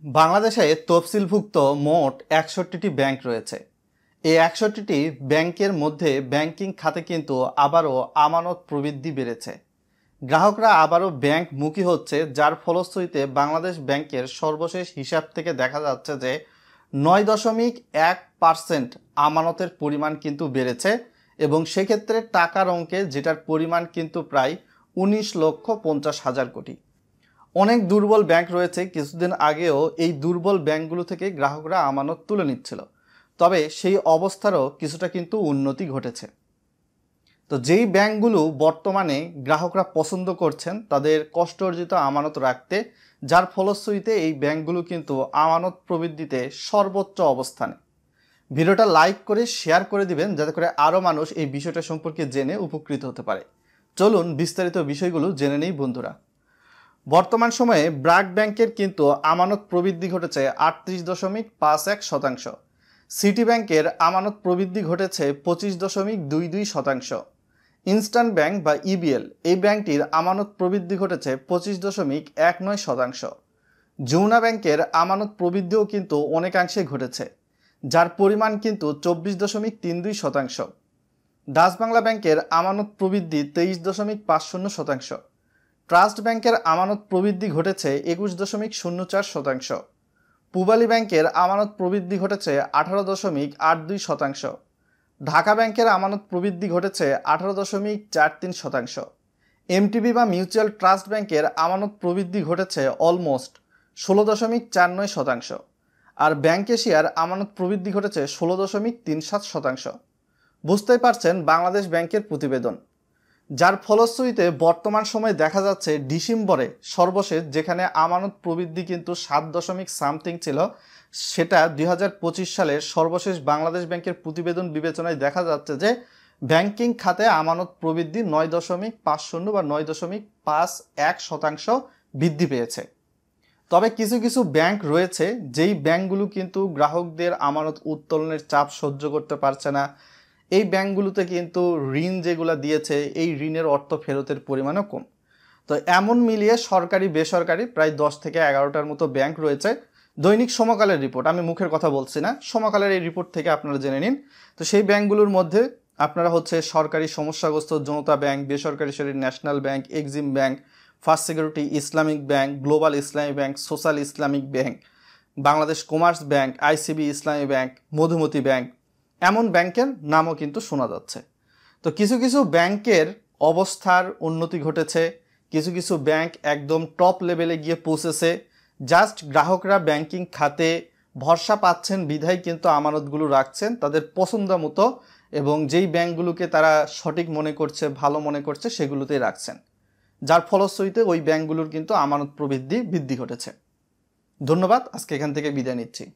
বাংলাদেশে তফসিলভুক্ত মোট ৬১টি ব্যাংক রয়েছে। এই ৬১টি ব্যাংকের মধ্যে ব্যাংকিং খাতে কিন্তু আবারও আমানত প্রবৃদ্ধি বেড়েছে। গ্রাহকরা আবারও ব্যাংকমুখী হচ্ছে, যার ফলশ্রুতিতে বাংলাদেশ ব্যাংকের সর্বশেষ হিসাব থেকে দেখা যাচ্ছে যে ৯.১% আমানতের পরিমাণ কিন্তু বেড়েছে এবং সেক্ষেত্রে টাকার অঙ্কে যেটার পরিমাণ কিন্তু প্রায় ১৯,৫০,০০০ কোটি। অনেক দুর্বল ব্যাংক রয়েছে, কিছুদিন আগেও এই দুর্বল ব্যাংকগুলো থেকে গ্রাহকরা আমানত তুলে নিচ্ছিল, তবে সেই অবস্থারও কিছুটা কিন্তু উন্নতি ঘটেছে। তো যেই ব্যাংকগুলো বর্তমানে গ্রাহকরা পছন্দ করছেন তাদের কষ্ট অর্জিত আমানত রাখতে, যার ফলশ্রুতিতে এই ব্যাংকগুলো কিন্তু আমানত প্রবৃদ্ধিতে সর্বোচ্চ অবস্থানে। ভিডিওটা লাইক করে শেয়ার করে দিবেন যাতে করে আরও মানুষ এই বিষয়টা সম্পর্কে জেনে উপকৃত হতে পারে। চলুন বিস্তারিত বিষয়গুলো জেনে নেই বন্ধুরা। বর্তমান সময়ে ব্র্যাক ব্যাংকের কিন্তু আমানত প্রবৃদ্ধি ঘটেছে ৩৮.৫১%। সিটি ব্যাংকের আমানত প্রবৃদ্ধি ঘটেছে ২৫.২২%। ইনস্ট্যান্ট ব্যাংক বা ইবিএল এই ব্যাংকটির আমানত প্রবৃদ্ধি ঘটেছে ২৫.১৯%। যমুনা ব্যাংকের আমানত প্রবৃদ্ধিও কিন্তু অনেকাংশে ঘটেছে, যার পরিমাণ কিন্তু ২৪.৩২%। ডাচ বাংলা ব্যাংকের আমানত প্রবৃদ্ধি ২৩.৫০%। ট্রাস্ট ব্যাংকের আমানত প্রবৃদ্ধি ঘটেছে ২১.০৪%। পূবালী ব্যাংকের আমানত প্রবৃদ্ধি ঘটেছে ১৮.৮২%। ঢাকা ব্যাংকের আমানত প্রবৃদ্ধি ঘটেছে ১৮.৪৩%। এমটিবি বা মিউচুয়াল ট্রাস্ট ব্যাংকের আমানত প্রবৃদ্ধি ঘটেছে অলমোস্ট ১৬.৪৯%। আর ব্যাংক এশিয়ার আমানত প্রবৃদ্ধি ঘটেছে ১৬.৩৭%। বুঝতেই পারছেন বাংলাদেশ ব্যাংকের প্রতিবেদন, যার ফলশ্রুতিতে বর্তমান সময়ে দেখা যাচ্ছে ডিসেম্বরে সর্বশেষ যেখানে আমানত প্রবৃদ্ধি কিন্তু ৭.সামথিং ছিল, সেটা ২০২৫ সালের সর্বশেষ বাংলাদেশ ব্যাংকের প্রতিবেদন বিবেচনায় দেখা যাচ্ছে যে ব্যাংকিং খাতে আমানত প্রবৃদ্ধি ৯.৫০ বা ৯.৫১% বৃদ্ধি পেয়েছে। তবে কিছু কিছু ব্যাংক রয়েছে যেই ব্যাংকগুলো কিন্তু গ্রাহকদের আমানত উত্তোলনের চাপ সহ্য করতে পারছে না। এই ব্যাংকগুলোতে কিন্তু ঋণ যেগুলো দিয়েছে এই ঋণের অর্থ ফেরতের পরিমাণও কম। তো এমন মিলিয়ে সরকারি বেসরকারি প্রায় ১০ থেকে ১১টার মতো ব্যাংক রয়েছে। দৈনিক সমকালের রিপোর্ট, আমি মুখের কথা বলছি না, সমকালের এই রিপোর্ট থেকে আপনারা জেনে নিন। তো সেই ব্যাংকগুলোর মধ্যে আপনারা হচ্ছে সরকারি সমস্যাগ্রস্ত জনতা ব্যাংক, বেসরকারি National Bank, Exim Bank, First Security Islamic Bank, Global Islami Bank, Social Islamic Bank, Bangladesh Commerce Bank, ICB Islami Bank, Madhumati Bank, এমন ব্যাংকের নামও কিন্তু শোনা যাচ্ছে। তো কিছু কিছু ব্যাংকের অবস্থার উন্নতি ঘটেছে, কিছু কিছু ব্যাংক একদম টপ লেভেলে গিয়ে পৌঁছেছে। জাস্ট গ্রাহকরা ব্যাংকিং খাতে ভরসা পাচ্ছেন বিধায় কিন্তু আমানতগুলো রাখছেন তাদের পছন্দ মতো, এবং যেই ব্যাংকগুলোকে তারা সঠিক মনে করছে, ভালো মনে করছে, সেগুলোতেই রাখছেন, যার ফলশ্রুতিতে ওই ব্যাংকগুলোর কিন্তু আমানত প্রবৃদ্ধি ঘটেছে। ধন্যবাদ, আজকে এখান থেকে বিদায় নিচ্ছি।